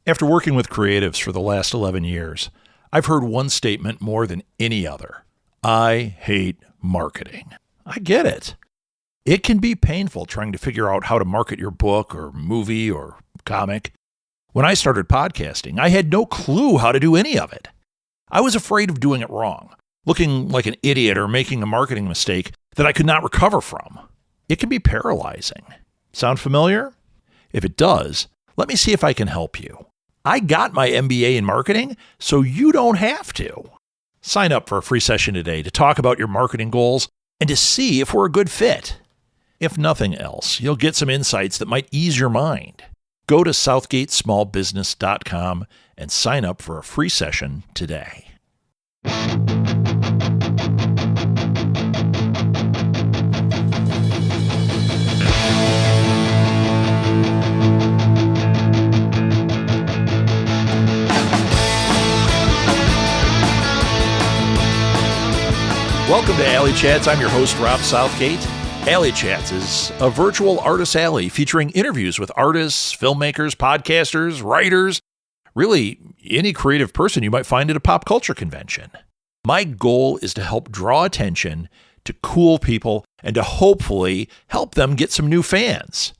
After working with creatives for the last 11 years, I've heard one statement more than any other. I hate marketing. I get it. It can be painful trying to figure out how to market your book or movie or comic. When I started podcasting, I had no clue how to do any of it. I was afraid of doing it wrong, looking like an idiot or making a marketing mistake that I could not recover from. It can be paralyzing. Sound familiar? If it does, let me see if I can help you. I got my MBA in marketing, so you don't have to. Sign up for a free session today to talk about your marketing goals and to see if we're a good fit. If nothing else, you'll get some insights that might ease your mind. Go to southgatesmallbusiness.com and sign up for a free session today. Welcome to Alley Chats. I'm your host, Rob Southgate. Alley Chats is a virtual artist alley featuring interviews with artists, filmmakers, podcasters, writers, really any creative person you might find at a pop culture convention. My goal is to help draw attention to cool people and to hopefully help them get some new fans.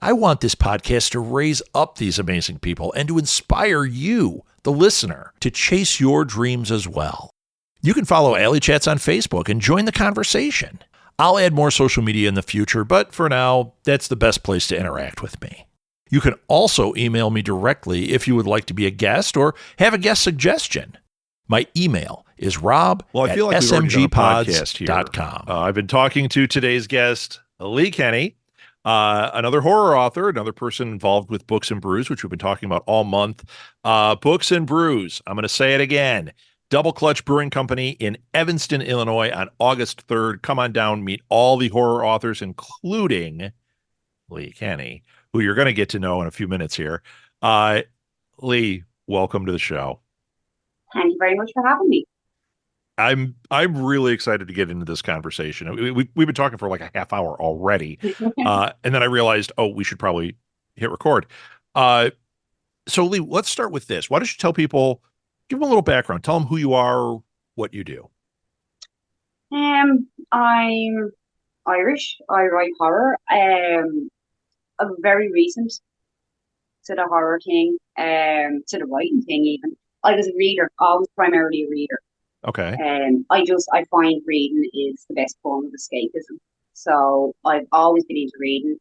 I want this podcast to raise up these amazing people and to inspire you, the listener, to chase your dreams as well. You can follow Alley Chats on Facebook and join the conversation. I'll add more social media in the future, but for now, that's the best place to interact with me. You can also email me directly if you would like to be a guest or have a guest suggestion. My email is rob@smgpods.com. I've been talking to today's guest, Leigh Kenney, another horror author, another person involved with Books and Brews, which we've been talking about all month. Books and Brews, I'm going to say it again. Double Clutch Brewing Company in Evanston, Illinois on August 3rd. Come on down, meet all the horror authors, including Leigh Kenney, who you're going to get to know in a few minutes here. Leigh, welcome to the show. Thank you very much for having me. I'm really excited to get into this conversation. We've been talking for like a half hour already. And then I realized, we should probably hit record. So Leigh, let's start with this. Why don't you tell people, give them a little background. Tell them who you are, what you do. I'm Irish. I write horror. A very recent to the horror thing, to the writing thing even. I was a reader, always primarily a reader. Okay. I find reading is the best form of escapism. So I've always been into reading.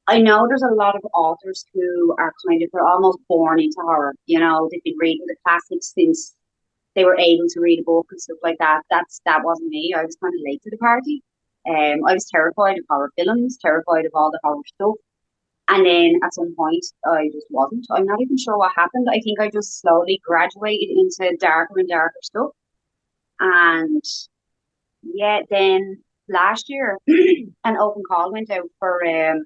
I know there's a lot of authors who are they're almost born into horror. You know, they've been reading the classics since they were able to read a book and stuff like that. That wasn't me. I was kind of late to the party. I was terrified of horror films, terrified of all the horror stuff. And then at some point, I just wasn't. I'm not even sure what happened. I think I just slowly graduated into darker and darker stuff. And yeah, then last year, an open call went out for a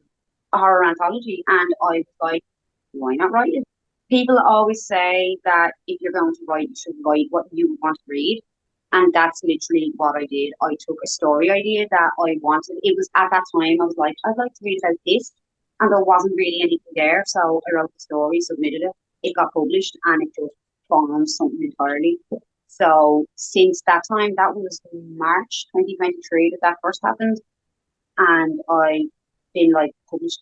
horror anthology, and I was like, why not write it? People always say that if you're going to write, you should write what you want to read. And that's literally what I did. I took a story idea that I wanted. It was at that time, I was like, I'd like to read about this. And there wasn't really anything there. So I wrote the story, submitted it. It got published, and it just formed something entirely. So since that time, that was March 2023 that first happened. And I've been published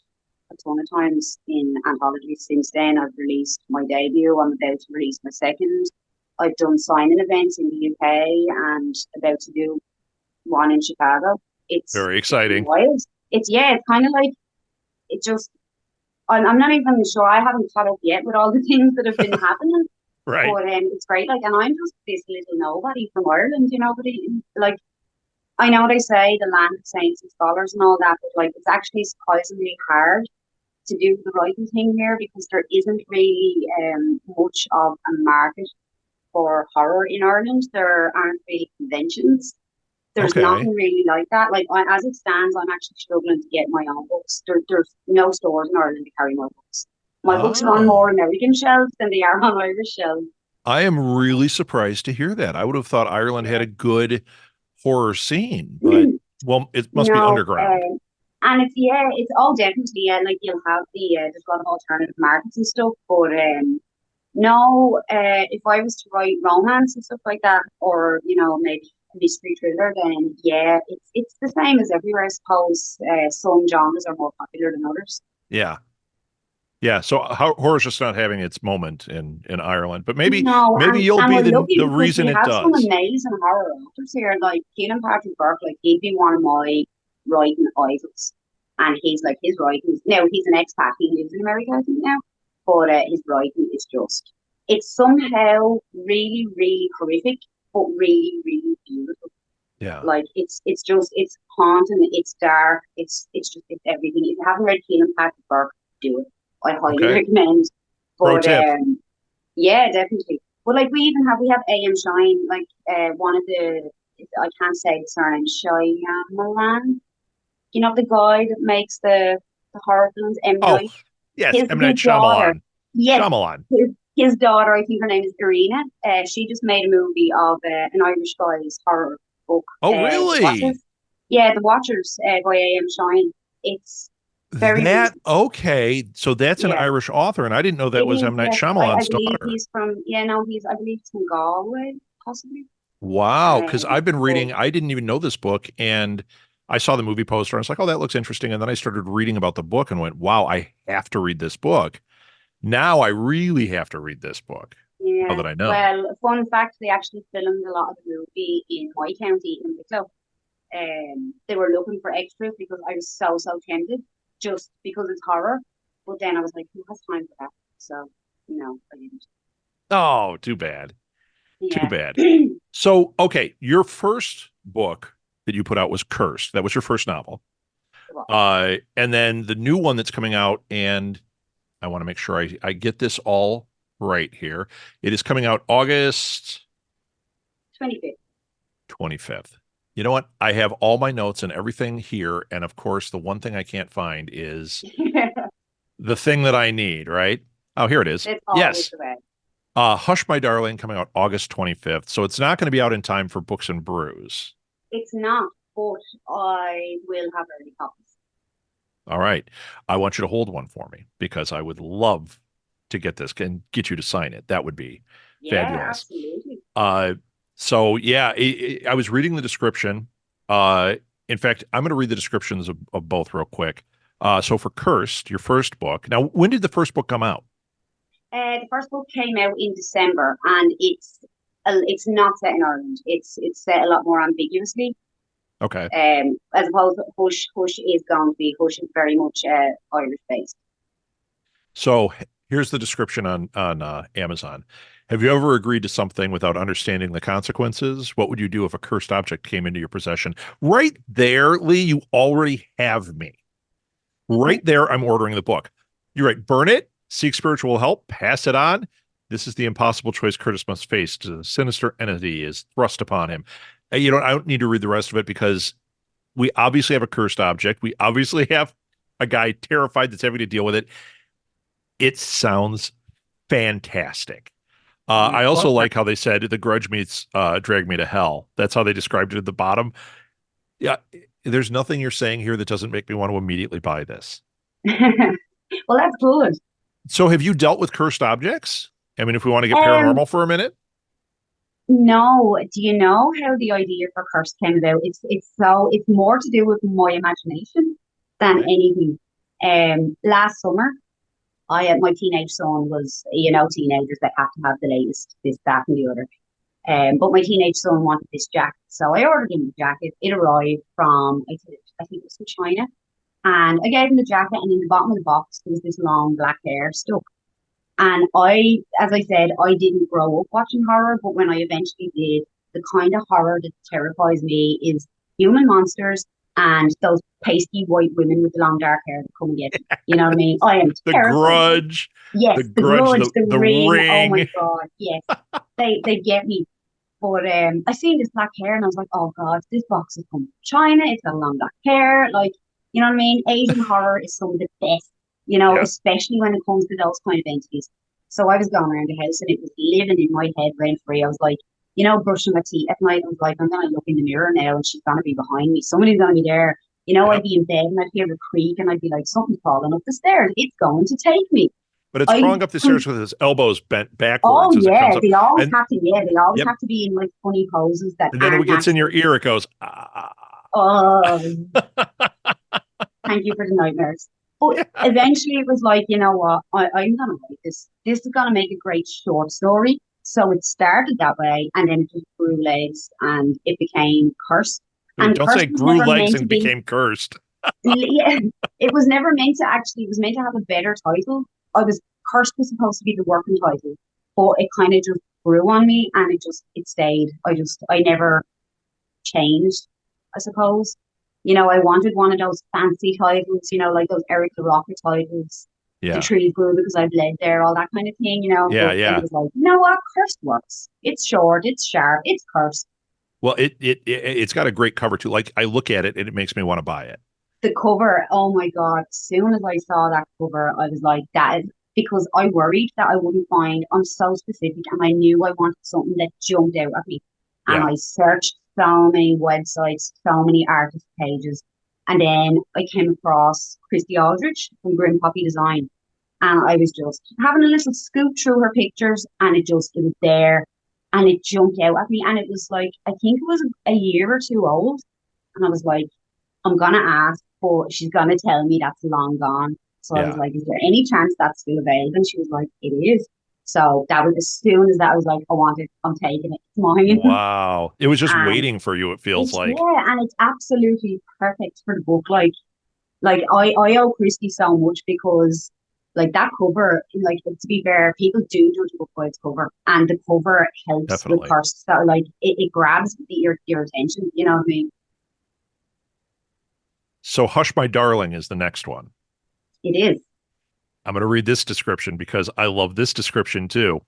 a ton of times in anthologies since then. I've released my debut. I'm about to release my second. I've done signing events in the UK and about to do one in Chicago. It's very exciting. Wild. It's kind of like, it just, I'm not even sure. I haven't caught up yet with all the things that have been happening. Right. But it's great. And I'm just this little nobody from Ireland, but I know they say the land of saints and scholars and all that, but it's actually surprisingly hard to do the writing thing here because there isn't really much of a market for horror in Ireland. There aren't really conventions. There's nothing really like that. As it stands, I'm actually struggling to get my own books. There's no stores in Ireland to carry my books. My books are on more American shelves than they are on Irish shelves. I am really surprised to hear that. I would have thought Ireland had a good horror scene, but it must be underground. And it's all definitely, like you'll have there's a lot of alternative markets and stuff, but no, if I was to write romance and stuff like that, or maybe a mystery thriller, then yeah, it's the same as everywhere. I suppose some genres are more popular than others. Yeah. Yeah. So horror's just not having its moment in Ireland, but maybe No, you'll and be we're lucky the because reason we it have some does. amazing horror authors here, like Keelan Patrick Burke. Like he'd be one of my writing idols, and his writing. Now he's an expat. He lives in America, I think now, but his writing is just it's somehow really really horrific, but really really beautiful. Yeah. Like it's haunting, it's dark, it's everything. If you haven't read Keelan Patrick Burke, do it. I highly Okay. recommend. Pro But tip. yeah, definitely. But like we have AM Shine, like one of the I can't say the surname, Shyamalan. You know the guy that makes the horror films, M Oh, Night. yes. His M. Night daughter, Shyamalan. yes, Shyamalan. his daughter, I think her name is Irina. She just made a movie of an Irish guy's horror book. Oh, The really? Watchers. Yeah, The Watchers by AM Shine. It's very That recent. okay. So that's an Yeah. Irish author, and I didn't know It that was is, M. Night yes. I Shyamalan's believe daughter. he's from, I believe he's from Galway, possibly. Wow, because I've been But reading, I didn't even know this book, and I saw the movie poster, and I was like, oh, that looks interesting. And then I started reading about the book and went, wow, I have to read this book. Now I really have to read this book, now yeah, that I know. well, fun fact, they actually filmed a lot of the movie in my county in Wicklow. They were looking for extras because I was so tempted just because it's horror. But then I was like, who has time for that? So, I didn't. Oh, too bad. Too Yeah. bad. So, okay, your first book that you put out was Cursed. That was your first novel. And then the new one that's coming out, and I want to make sure I get this all right here. It is coming out August 25th. 25th. You know what? I have all my notes and everything here. And of course, the one thing I can't find is the thing that I need, right? Oh, here it is. It's always Yes. the way. Hush My Darling coming out August 25th. So it's not going to be out in time for Books and Brews. It's not, but I will have early copies. All right. I want you to hold one for me because I would love to get this and get you to sign it. That would be Yeah, fabulous. absolutely. So yeah, I was reading the description. In fact, I'm going to read the descriptions of both real quick. So for Cursed, your first book. Now, when did the first book come out? The first book came out in December, and it's not set in Ireland. It's set a lot more ambiguously. Okay. As opposed to Hush. Hush is going to be Hush is very much Irish based. So here's the description on Amazon. Have you ever agreed to something without understanding the consequences? What would you do if a cursed object came into your possession? Right there, Leigh, you already have me. Right there, I'm ordering the book. You write, burn it, seek spiritual help, pass it on. This is the impossible choice Curtis must face. The sinister entity is thrust upon him. I don't need to read the rest of it because we obviously have a cursed object. We obviously have a guy terrified that's having to deal with it. It sounds fantastic. I also like how they said the grudge meets drag me to hell. That's how they described it at the bottom. Yeah, there's nothing you're saying here that doesn't make me want to immediately buy this. Well, that's good. So have you dealt with cursed objects? I mean, if we want to get Um, paranormal for a minute. no, do you know how the idea for Curse came about? It's more to do with my imagination than Okay. anything. Last summer, my teenage son was, teenagers that have to have the latest, this, that, and the other. But my teenage son wanted this jacket, so I ordered him the jacket. It arrived from, I think it was from China, and I gave him the jacket, and in the bottom of the box there was this long black hair stuck. And as I said, I didn't grow up watching horror, but when I eventually did, the kind of horror that terrifies me is human monsters and those pasty white women with the long dark hair that come and get you. You know what I mean? I am The terrified. grudge, Yes, the the grudge, grudge, the the ring. Oh my ring. God, yes, they get me. But I seen this black hair and I was like, oh God, this box is from China. It's got long black hair. Like, you know what I mean? Asian horror is some of the best, Yeah. especially when it comes to those kind of entities. So I was going around the house and it was living in my head rent free. I was like, brushing my teeth at night. I was like, I'm going to look in the mirror now and she's going to be behind me. Somebody's going to be there, You know, Yep. I'd be in bed and I'd hear a creak and I'd be like, something's falling up the stairs. It's going to take me. But it's crawling up the stairs with his elbows bent backwards Oh as it yeah, comes up. they always And, have to. Yeah, they always yep. have to be in like funny poses that And then when it aren't gets in your actually. ear, it goes, ah. Oh, thank you for the nightmares. But Yeah. eventually it was like, you know what, I'm gonna write this. This is gonna make a great short story. So it started that way, and then it just grew legs, and it became Cursed. Dude, And don't say Cursed was grew never legs meant to and be. became cursed. Yeah, it was never meant to actually. It was meant to have a better title. Cursed was supposed to be the working title, but it kind of just grew on me, and it stayed. I never changed, I suppose. You know, I wanted one of those fancy titles, you know, like those Eric the Rocket titles, the Yeah. tree grew because I bled there, all that kind of thing, you know. Yeah, But yeah. it was like, you know what, Cursed works. It's short, it's sharp, it's Cursed. Well, it's got a great cover too. Like I look at it and it makes me want to buy it. The cover, oh my God, as soon as I saw that cover, I was like, that is because I worried that I wouldn't find, I'm so specific and I knew I wanted something that jumped out at me. And Yeah. I searched so many websites, so many artist pages. And then I came across Christy Aldrich from Grim Poppy Design. And I was just having a little scoop through her pictures and it was there and it jumped out at me. And it was like, I think it was a year or two old. And I was like, I'm going to ask, but she's going to tell me that's long gone. So I was Yeah. like, is there any chance that's still available? And she was like, it is. So that was as soon as that I was like, I want it, I'm taking it. It's mine. Wow. It was just And waiting for you, it feels like. yeah, and it's absolutely perfect for the book. Like I owe Christy so much because like that cover, like to be fair, people do judge a book by its cover, and the cover helps Definitely. with Cursed. So like it grabs your attention. You know what I mean? So Hush My Darling is the next one. It is. I'm going to read this description because I love this description too.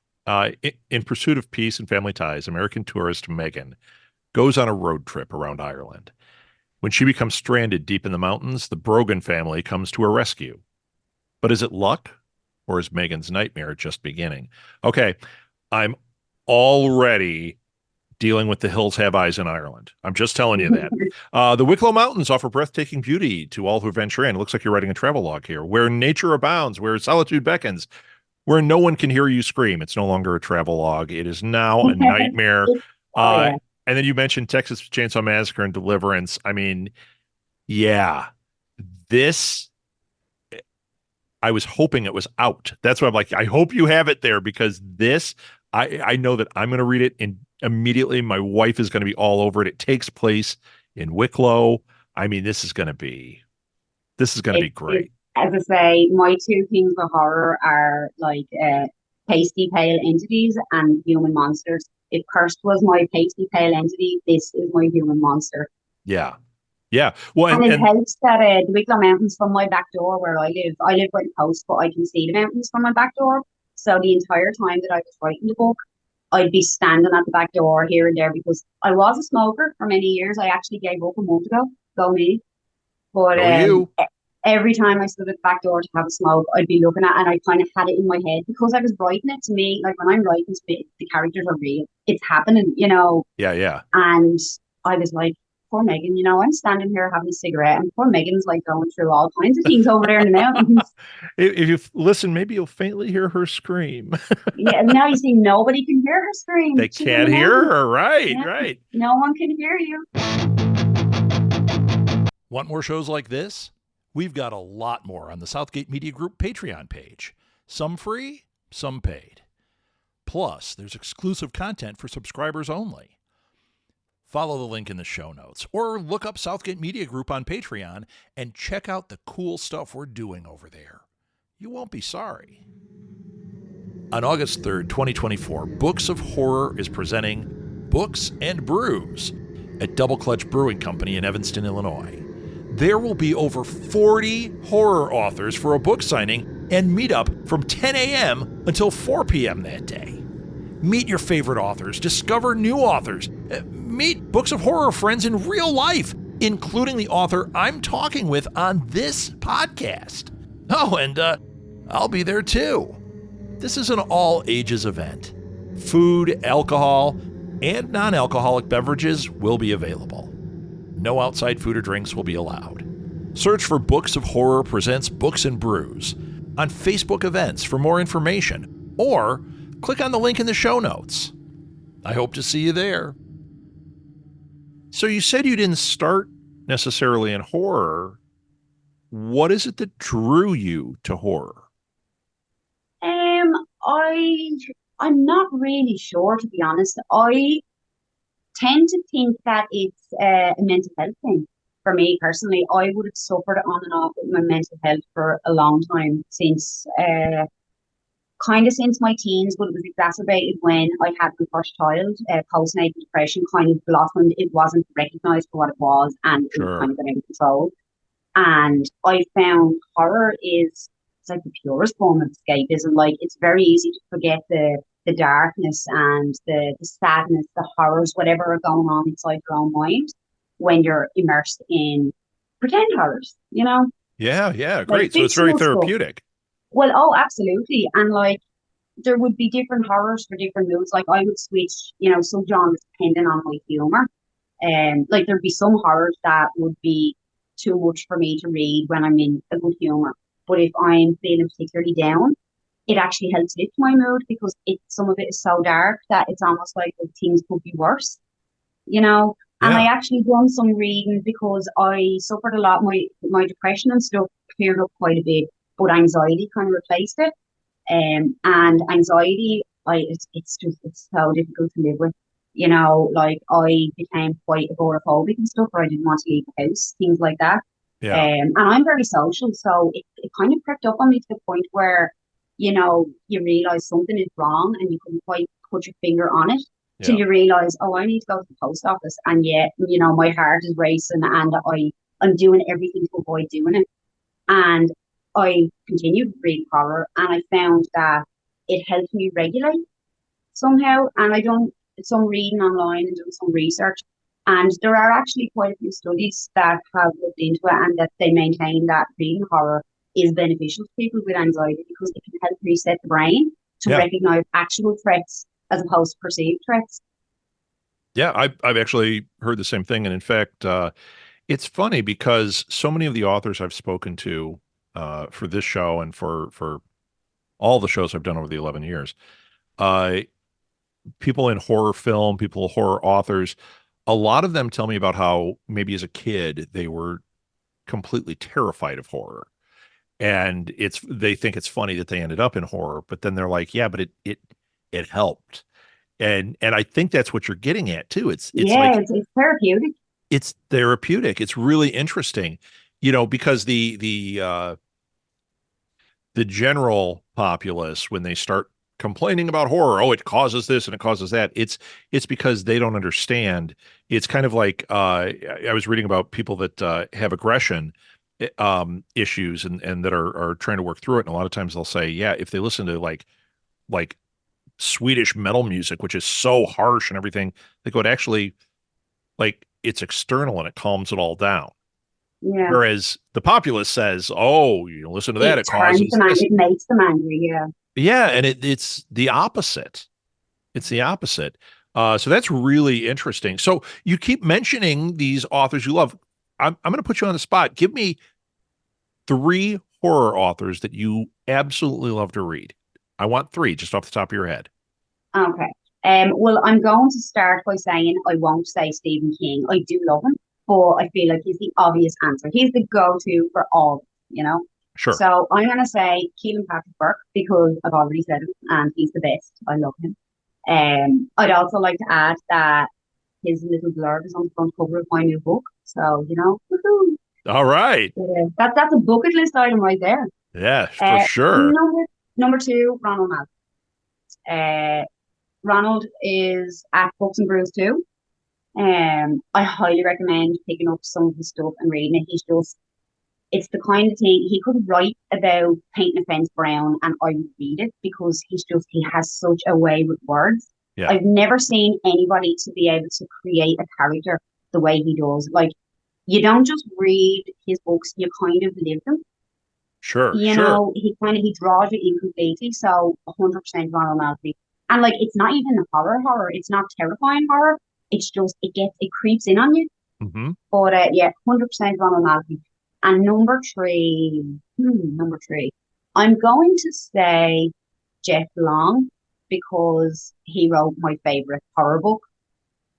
In pursuit of peace and family ties, American tourist Megan goes on a road trip around Ireland. When she becomes stranded deep in the mountains, the Brogan family comes to her rescue. But is it luck, or is Megan's nightmare just beginning? Okay, I'm already dealing with the hills have eyes in Ireland. I'm just telling you that. The Wicklow Mountains offer breathtaking beauty to all who venture in. It looks like you're writing a travel log here. Where nature abounds, where solitude beckons, where no one can hear you scream. It's no longer a travel log. It is now a nightmare. Oh, yeah. And then you mentioned Texas Chainsaw Massacre and Deliverance. I mean, yeah, this, I was hoping it was out. That's why I'm like, I hope you have it there because this, I know that I'm going to read it and immediately my wife is going to be all over it. It takes place in Wicklow. I mean, this is going to be great. As I say, my two things for horror are like pasty pale entities and human monsters. If Cursed was my pasty pale entity, this is my human monster. Yeah. Yeah. Well, and it helps that the Wicklow Mountains from my back door where I live by the coast, but I can see the mountains from my back door. So the entire time that I was writing the book, I'd be standing at the back door here and there because I was a smoker for many years. I actually gave up a month ago. Go me. But every time I stood at the back door to have a smoke, I'd be looking at, and I kind of had it in my head because I was writing it to me. Like when I'm writing, the characters are real. It's happening, you know. Yeah, yeah. And I was like, poor Megan, you know, I'm standing here having a cigarette, and poor Megan's like going through all kinds of things over there in the mountains. If you listen, maybe you'll faintly hear her scream. Yeah, now you see, nobody can hear her scream. They can't hear her, right? Yeah. Right. No one can hear you. Want more shows like this? We've got a lot more on the Southgate Media Group Patreon page. Some free, some paid. Plus, there's exclusive content for subscribers only. Follow the link in the show notes or look up Southgate Media Group on Patreon and check out the cool stuff we're doing over there. You won't be sorry. On August 3rd, 2024, Books of Horror is presenting Books and Brews at Double Clutch Brewing Company in Evanston, Illinois. There will be over 40 horror authors for a book signing and meetup from 10 a.m. until 4 p.m. that day. Meet your favorite authors, discover new authors, meet Books of Horror friends in real life, including the author I'm talking with on this podcast. Oh, and I'll be there too. This is an all-ages event. Food, alcohol, and non-alcoholic beverages will be available. No outside food or drinks will be allowed. Search for Books of Horror Presents Books and Brews on Facebook events for more information, or click on the link in the show notes. I hope to see you there. So you said you didn't start necessarily in horror. What is it that drew you to horror? I'm not really sure, to be honest. I tend to think that it's a mental health thing. For me personally, I would have suffered on and off with my mental health for a long time, since kind of since my teens, but it was exacerbated when I had my first child. Postnatal depression kind of blossomed. It wasn't recognized for what it was, and it Sure. kind of got out of control. And I found horror is, it's like the purest form of escapism. Like, it's very easy to forget the darkness and the sadness, the horrors, whatever are going on inside your own mind when you're immersed in pretend horrors, you know? Yeah, Like great. So it's very fictional stuff. therapeutic. Well, oh, absolutely. And like, there would be different horrors for different moods. Like, I would switch, some genres depending on my humor. Like, there'd be some horrors that would be too much for me to read when I'm in a good humor. But if I'm feeling particularly down, it actually helps lift my mood, because some of it is so dark that it's almost like things could be worse, you know. And I Yeah. actually done some reading because I suffered a lot. My depression and stuff cleared up quite a bit, but anxiety kind of replaced it. And anxiety, it's so difficult to live with. Like, I became quite agoraphobic and stuff, or I didn't want to leave the house, things like that. Yeah. And I'm very social, so it kind of crept up on me to the point where, you realize something is wrong and you couldn't quite put your finger on it till Yeah. you realize, oh, I need to go to the post office. And yet, my heart is racing, and I'm doing everything to avoid doing it. And I continued to read horror, and I found that it helped me regulate somehow. And I done some reading online and done some research. And there are actually quite a few studies that have looked into it, and that they maintain that reading horror is beneficial to people with anxiety, because it can help reset the brain to Yeah. recognize actual threats as opposed to perceived threats. Yeah, I've actually heard the same thing. And in fact, it's funny because so many of the authors I've spoken to for this show and for all the shows I've done over the 11 years, uh, people in horror film, horror authors, a lot of them tell me about how maybe as a kid they were completely terrified of horror. And they think it's funny that they ended up in horror, but then they're like, yeah, but it helped. And I think that's what you're getting at too. It's Yeah, like it's therapeutic. it's therapeutic. It's really interesting, because the general populace, when they start complaining about horror, oh, it causes this and it causes that. It's because they don't understand. It's kind of like I was reading about people that have aggression issues and that are trying to work through it. And a lot of times they'll say, yeah, if they listen to like Swedish metal music, which is so harsh and everything, they go, it actually, like, it's external and it calms it all down. Yeah. Whereas the populace says, oh, listen to that, It it turns causes them this. angry, it makes them angry, yeah. Yeah, and it's the opposite. It's the opposite. So that's really interesting. So you keep mentioning these authors you love. I'm going to put you on the spot. Give me 3 horror authors that you absolutely love to read. I want 3 just off the top of your head. Okay. Well, I'm going to start by saying I won't say Stephen King. I do love him, but I feel like he's the obvious answer. He's the go-to for all, you know? Sure. So I'm going to say Keelan Patrick Burke, because I've already said it, and he's the best. I love him. I'd also like to add that his little blurb is on the front cover of my new book. So, woohoo. All right. That's a bucket list item right there. Yeah, for sure. Number 2, Ronald Malcolm. Ronald is at Books and Brews too. I highly recommend picking up some of his stuff and reading it. It's the kind of thing he could write about painting a fence brown, and I would read it, because he has such a way with words. Yeah. I've never seen anybody to be able to create a character the way he does. Like, you don't just read his books, you kind of live them. Sure. He draws you in completely. So 100% Ronald Malcolm. And like, it's not even horror. It's not terrifying horror. It's just, it creeps in on you. Mm-hmm. But yeah, 100% Ronald Malcolm. And number three, I'm going to say Jeff Long because he wrote my favorite horror book.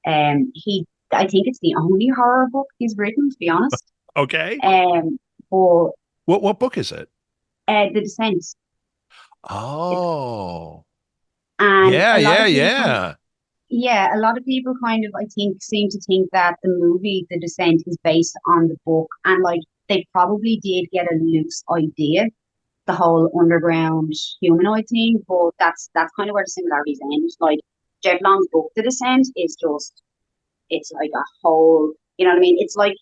I think it's the only horror book he's written, to be honest. Okay. But What book is it? The Descent. Oh. And Yeah, a lot yeah, of people yeah. yeah, a lot of people kind of, I think, seem to think that the movie The Descent is based on the book, and like they probably did get a loose idea, the whole underground humanoid thing, but that's kind of where the similarities end. Like Jeff Long's book, The Descent, is just it's like a whole, you know what I mean? It's like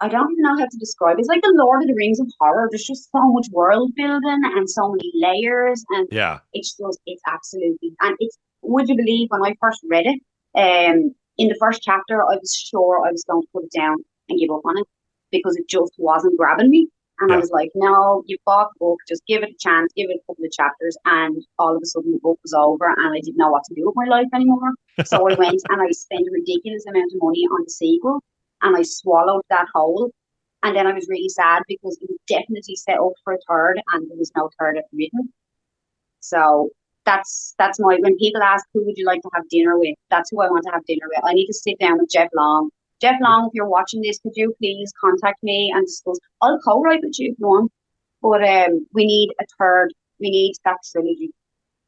I don't even know how to describe it. It's like the Lord of the Rings of horror. There's just so much world building and so many layers, and Yeah. it's absolutely, and it's, would you believe when I first read it, in the first chapter, I was sure I was going to put it down and give up on it because it just wasn't grabbing me. And I Yeah. was like, no, you bought the book, just give it a chance, give it a couple of chapters. And all of a sudden the book was over and I didn't know what to do with my life anymore. So I went and I spent a ridiculous amount of money on the sequel and I swallowed that whole. And then I was really sad because it was definitely set up for a third and there was no third written. So that's my, when people ask who would you like to have dinner with, that's who I want to have dinner with. I need to sit down with Jeff Long. Jeff Long, if you're watching this, could you please contact me and discuss? I'll co-write with you if you want, but we need a third. We need that trilogy.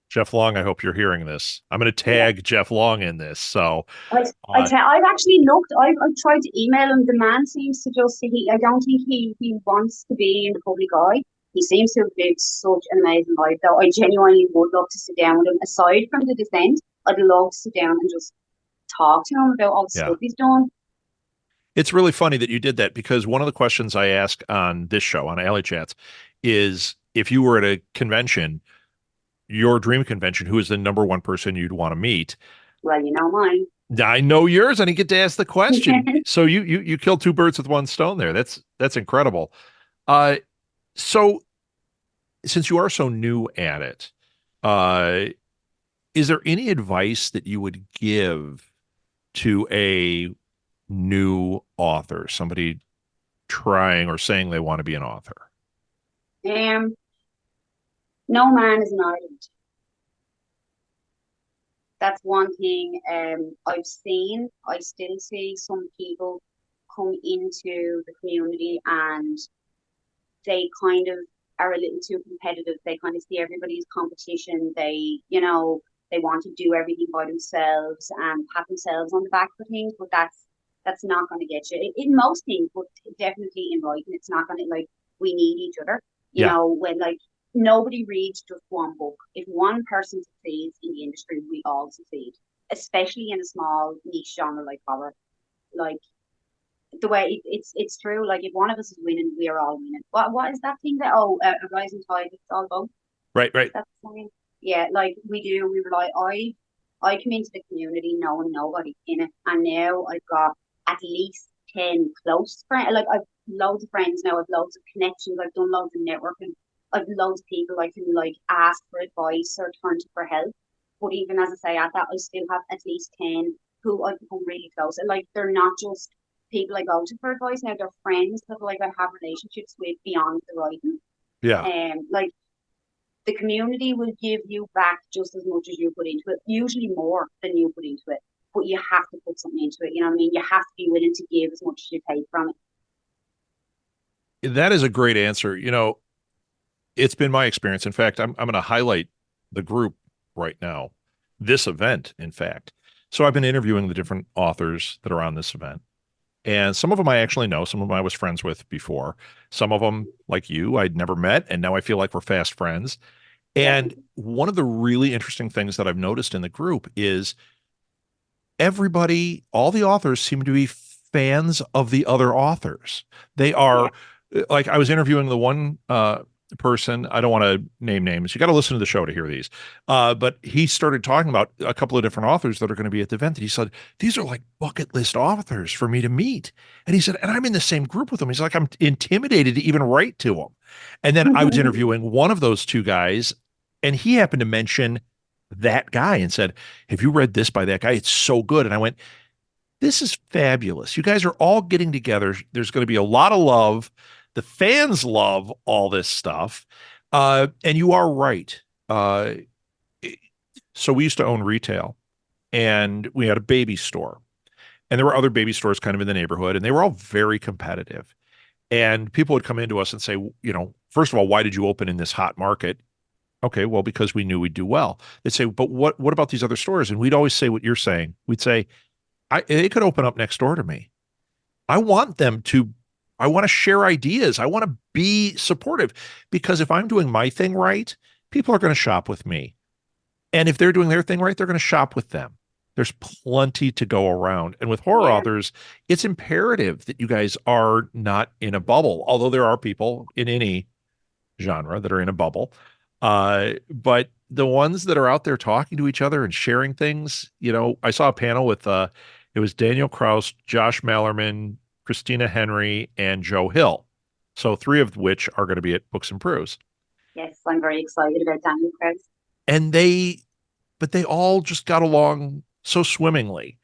Jeff Long, I hope you're hearing this. I'm going to Yeah. tag Jeff Long in this. So, I've actually looked. I've tried to email him. The man seems to just I don't think he wants to be in the public eye. He seems to have lived such an amazing life, though. I genuinely would love to sit down with him. Aside from The Descent, I'd love to sit down and just talk to him about all the yeah. stuff he's done. It's really funny that you did that because one of the questions I ask on this show, on Alley Chats, is if you were at a convention, your dream convention, who is the number one person you'd want to meet? Well, you know mine. I know yours, and I get to ask the question. So you killed two birds with one stone there. That's incredible. So since you are so new at it, is there any advice that you would give to a new author, somebody trying or saying they want to be an author? No man is an island. That's one thing I still see some people come into the community and they kind of are a little too competitive. They kind of see everybody's competition. They want to do everything by themselves and pat themselves on the back for things, but that's not going to get you in most things, but definitely in writing, it's not going to, like, we need each other. When like nobody reads just one book. If one person succeeds in the industry, we all succeed, especially in a small niche genre like horror. Like the way it's true. Like if one of us is winning, we are all winning. What is that thing that a rising tide it's all about? Right. That's something. Yeah, like we do. We rely. I come into the community knowing nobody in it, and now I've got at least 10 close friends. Like I've loads of friends now. I've loads of connections. I've done loads of networking. I've loads of people I can like ask for advice or turn to for help. But even as I say at that, I still have at least 10 who I've become really close. And like they're not just people I go to for advice now, they're friends that like I have relationships with beyond the writing. Yeah. Like the community will give you back just as much as you put into it, usually more than you put into it. But you have to put something into it. You know what I mean? You have to be willing to give as much as you take from it. That is a great answer. It's been my experience. In fact, I'm going to highlight the group right now, this event, in fact. So I've been interviewing the different authors that are on this event. And some of them I actually know. Some of them I was friends with before. Some of them, like you, I'd never met. And now I feel like we're fast friends. And one of the really interesting things that I've noticed in the group is everybody, all the authors seem to be fans of the other authors. They are like, I was interviewing the one person, I don't want to name names. You got to listen to the show to hear these. But he started talking about a couple of different authors that are going to be at the event. And he said, these are like bucket list authors for me to meet. And he said, and I'm in the same group with them. He's like, I'm intimidated to even write to them. And then I was interviewing one of those two guys, and he happened to mention that guy and said, have you read this by that guy? It's so good. And I went, This is fabulous. You guys are all getting together. There's going to be a lot of love. The fans love all this stuff. And you are right. Uh, so we used to own retail, and we had a baby store. And there were other baby stores kind of in the neighborhood, and they were all very competitive. And people would come into us and say, first of all, why did you open in this hot market? Okay, well, because we knew we'd do well. They'd say, but what about these other stores? And we'd always say what you're saying. We'd say, they could open up next door to me. I want to share ideas. I want to be supportive, because if I'm doing my thing right, people are going to shop with me. And if they're doing their thing right, they're going to shop with them. There's plenty to go around. And with horror authors, it's imperative that you guys are not in a bubble, although there are people in any genre that are in a bubble. But the ones that are out there talking to each other and sharing things, I saw a panel with, it was Daniel Kraus, Josh Mallerman, Christina Henry, and Joe Hill. So 3 of which are going to be at Books and Brews. Yes, I'm very excited about Daniel Kraus. And they all just got along so swimmingly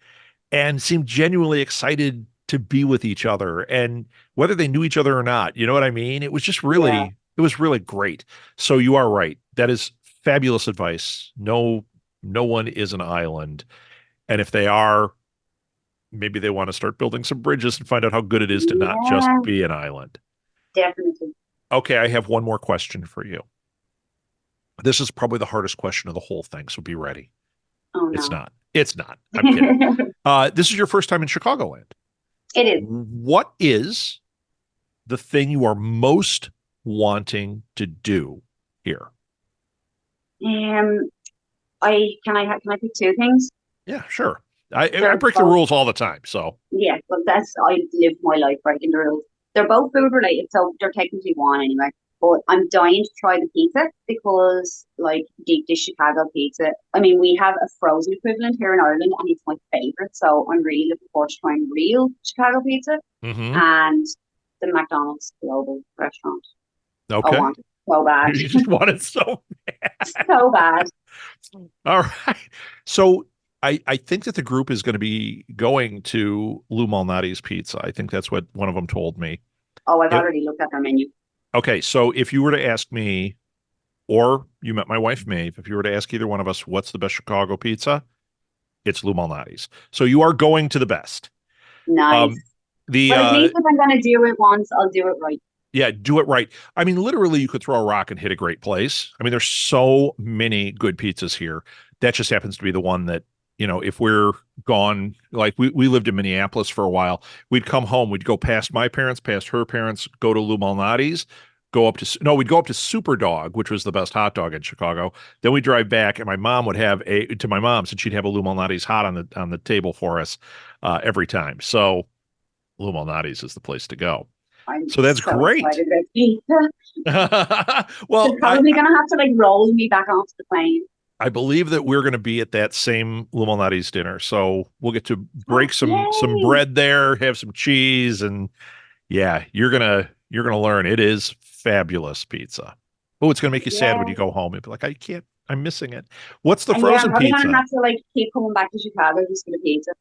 and seemed genuinely excited to be with each other, and whether they knew each other or not, you know what I mean? It was just really, It was really great. So you are right. That is fabulous advice. No one is an island. And if they are, maybe they want to start building some bridges and find out how good it is to not just be an island. Definitely. Okay, I have one more question for you. This is probably the hardest question of the whole thing, so be ready. Oh, no. It's not. I'm kidding. This is your first time in Chicagoland. It is. What is the thing you are most wanting to do here? Can I pick 2 things? Yeah, sure. I break the rules all the time, so. Yeah, well, I live my life breaking the rules. They're both food related, so they're technically one anyway. But I'm dying to try the pizza, because, like, deep dish Chicago pizza. I mean, we have a frozen equivalent here in Ireland, and it's my favorite. So I'm really looking forward to trying real Chicago pizza and the McDonald's global restaurant. Okay. I want it so bad. You just want it so bad. So bad. All right. So I think that the group is going to be going to Lou Malnati's Pizza. I think that's what one of them told me. Oh, I've already looked at their menu. Okay, so if you were to ask me, or you met my wife Maeve, if you were to ask either one of us, what's the best Chicago pizza? It's Lou Malnati's. So you are going to the best. Nice. But at least if I'm going to do it once, I'll do it right. Yeah, do it right. I mean, literally, you could throw a rock and hit a great place. I mean, there's so many good pizzas here. That just happens to be the one that, if we're gone, like we lived in Minneapolis for a while, we'd come home, we'd go past my parents, past her parents, go to Lou Malnati's, we'd go up to Superdog, which was the best hot dog in Chicago. Then we'd drive back, and my mom would have to my mom, since she'd have a Lou Malnati's hot on the table for us every time. So Lou Malnati's is the place to go. So that's great. Well, they're probably going to have to roll me back onto the plane. I believe that we're going to be at that same Lou Malnati's dinner, so we'll get to break some bread there, have some cheese, and yeah, you're gonna learn. It is fabulous pizza. Oh, it's gonna make you sad when you go home. You'll be like, I'm missing it. What's the frozen pizza? I'm gonna have to keep coming back to Chicago just for the pizza.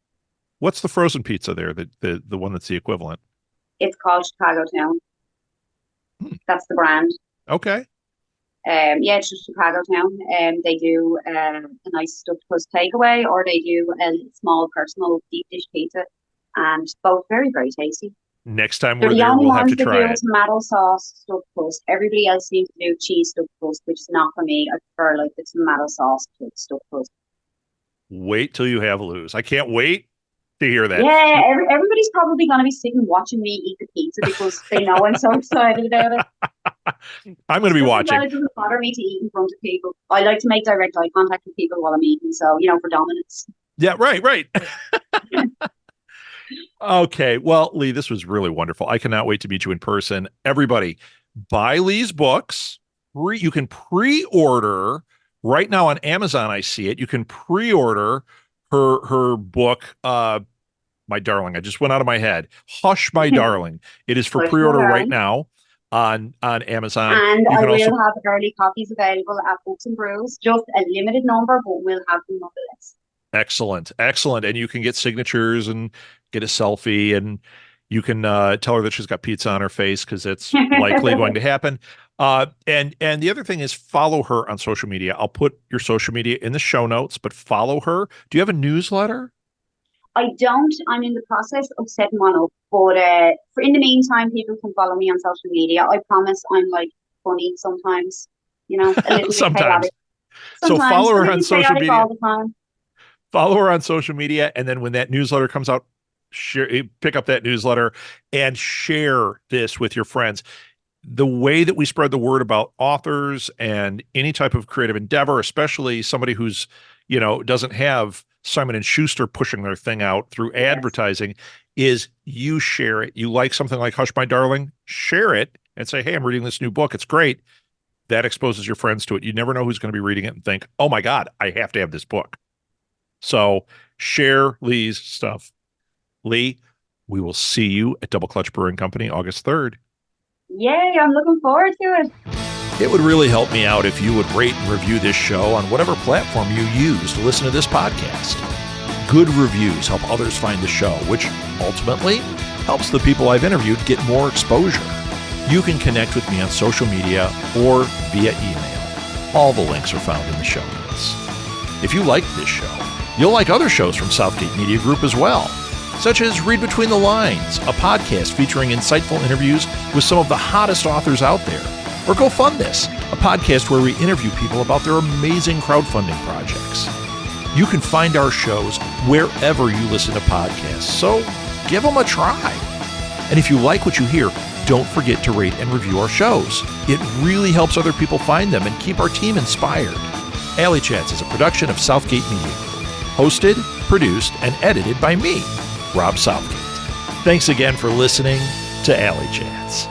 What's the frozen pizza there? The one that's the equivalent. It's called Chicago Town. That's the brand. Okay. It's just Chicago Town. They do a nice stuffed crust takeaway, or they do a small personal deep dish pizza, and both very, very tasty. Next time we're there, we'll have to try it. Tomato sauce stuffed crust. Everybody else seems to do cheese stuffed crust, which is not for me. I prefer the tomato sauce stuffed crust. Wait till you have Lou's. I can't wait to hear that. Yeah, everybody's probably going to be sitting watching me eat the pizza because they know I'm so excited about it. I'm going to be watching. It doesn't bother me to eat in front of people. I like to make direct eye contact with people while I'm eating, so for dominance. Yeah, right. Okay, well, Leigh, this was really wonderful. I cannot wait to meet you in person. Everybody, buy Leigh's books. You can pre-order right now on Amazon. I see it. You can pre-order her book, My Darling. I just went out of my head. Hush, My Darling. It is for pre-order right now on Amazon. And I will have early copies available at Books and Brews. Just a limited number, but we'll have them nonetheless. Excellent. Excellent. And you can get signatures and get a selfie, and you can tell her that she's got pizza on her face because it's likely going to happen. And the other thing is follow her on social media. I'll put your social media in the show notes, but follow her. Do you have a newsletter? I don't. I'm in the process of setting one up, but in the meantime, people can follow me on social media. I promise I'm like funny sometimes, a little bit Sometimes. chaotic. So follow her on social media. All the time. Follow her on social media, and then when that newsletter comes out, pick up that newsletter and share this with your friends. The way that we spread the word about authors and any type of creative endeavor, especially somebody who's, doesn't have Simon and Schuster pushing their thing out through advertising, is you share it. You like something like Hush, My Darling, share it and say, hey, I'm reading this new book. It's great. That exposes your friends to it. You never know who's going to be reading it and think, oh my God, I have to have this book. So share Leigh's stuff. Leigh, we will see you at Double Clutch Brewing Company August 3rd. Yay, I'm looking forward to it. It would really help me out if you would rate and review this show on whatever platform you use to listen to this podcast. Good reviews help others find the show, which ultimately helps the people I've interviewed get more exposure. You can connect with me on social media or via email. All the links are found in the show notes. If you like this show, you'll like other shows from Southgate Media Group as well, such as Read Between the Lines, a podcast featuring insightful interviews with some of the hottest authors out there, or Go Fund This, a podcast where we interview people about their amazing crowdfunding projects. You can find our shows wherever you listen to podcasts, so give them a try. And if you like what you hear, don't forget to rate and review our shows. It really helps other people find them and keep our team inspired. Alley Chats is a production of Southgate Media Group, hosted, produced, and edited by me, Rob Southgate. Thanks again for listening to Alley Chats.